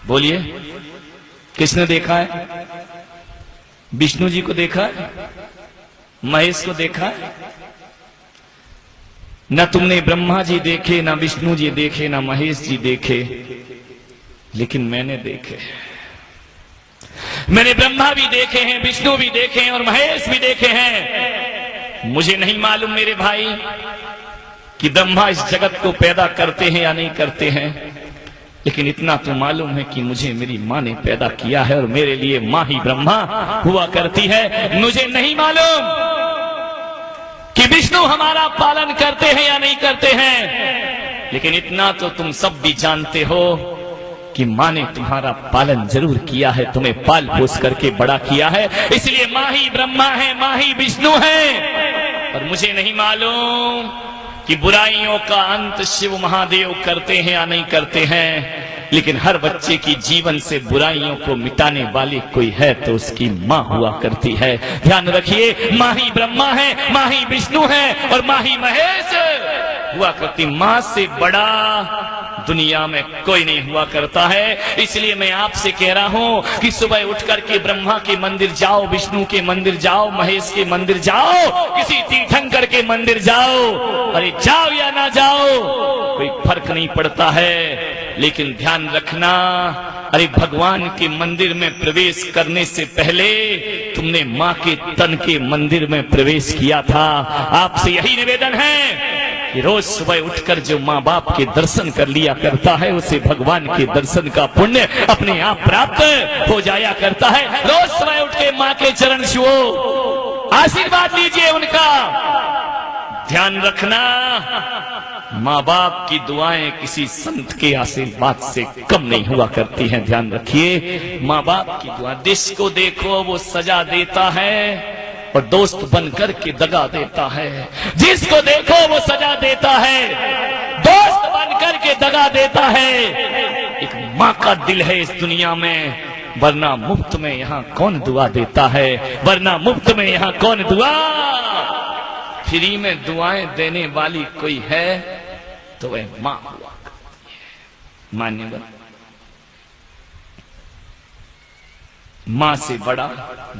बोलिए, किसने देखा है? विष्णु जी को देखा है, महेश को देखा है? न तुमने ब्रह्मा जी देखे, न विष्णु जी देखे, न महेश जी देखे, लेकिन मैंने देखे। मैंने ब्रह्मा भी देखे हैं, विष्णु भी देखे हैं और महेश भी देखे हैं। मुझे नहीं मालूम मेरे भाई कि ब्रह्मा इस जगत को पैदा करते हैं या नहीं करते हैं, लेकिन इतना तो मालूम है कि मुझे मेरी माँ ने पैदा किया है और मेरे लिए माँ ही ब्रह्मा हुआ करती है। मुझे नहीं मालूम कि विष्णु हमारा पालन करते हैं या नहीं करते हैं, लेकिन इतना तो तुम सब भी जानते हो कि माँ ने तुम्हारा पालन जरूर किया है, तुम्हें पाल पोस करके बड़ा किया है, इसलिए माँ ही ब्रह्मा है, माँ ही विष्णु है। और मुझे नहीं मालूम कि बुराइयों का अंत शिव महादेव करते हैं या नहीं करते हैं, लेकिन हर बच्चे की जीवन से बुराइयों को मिटाने वाली कोई है तो उसकी माँ हुआ करती है। ध्यान रखिए, माँ ही ब्रह्मा है, माँ ही विष्णु है और माँ ही महेश हुआ करती। माँ से बड़ा दुनिया में कोई नहीं हुआ करता है। इसलिए मैं आपसे कह रहा हूं कि सुबह उठ करके ब्रह्मा के मंदिर जाओ, विष्णु के मंदिर जाओ, महेश के मंदिर जाओ, किसी तीर्थंकर के मंदिर जाओ, अरे जाओ या ना जाओ कोई फर्क नहीं पड़ता है, लेकिन ध्यान रखना, अरे भगवान के मंदिर में प्रवेश करने से पहले तुमने माँ के तन के मंदिर में प्रवेश किया था। आपसे यही निवेदन है कि रोज सुबह उठकर जो माँ बाप के दर्शन कर लिया करता है उसे भगवान के दर्शन का पुण्य अपने आप प्राप्त हो जाया करता है। रोज सुबह उठ के माँ के चरण छुओ, आशीर्वाद लीजिए उनका। ध्यान रखना, माँ बाप की दुआएं किसी संत के आशीर्वाद से कम नहीं हुआ करती हैं। ध्यान रखिए, माँ बाप की दुआ, जिसको देखो वो सजा देता है और दोस्त बनकर के दगा देता है। जिसको देखो वो सजा देता है, दोस्त बनकर के दगा देता है। एक माँ का दिल है इस दुनिया में, वरना मुफ्त में यहाँ कौन दुआ देता है, वरना मुफ्त में यहाँ कौन दुआ, फ्री में दुआएं देने वाली कोई है तो वह माँ हुआ करती है। मान्यवर, माँ से बड़ा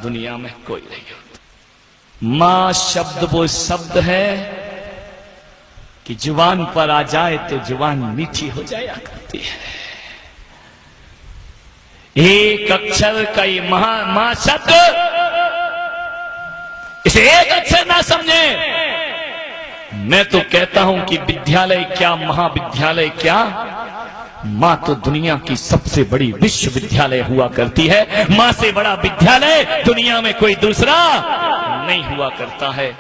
दुनिया में कोई नहीं होता। माँ शब्द वो शब्द है कि जुबान पर आ जाए तो जुबान मीठी हो जाया करती है। एक अक्षर का ये माँ शब्द, इसे एक अक्षर ना समझे। मैं तो कहता हूं कि विद्यालय क्या, महाविद्यालय क्या, माँ तो दुनिया की सबसे बड़ी विश्वविद्यालय हुआ करती है। माँ से बड़ा विद्यालय दुनिया में कोई दूसरा नहीं हुआ करता है।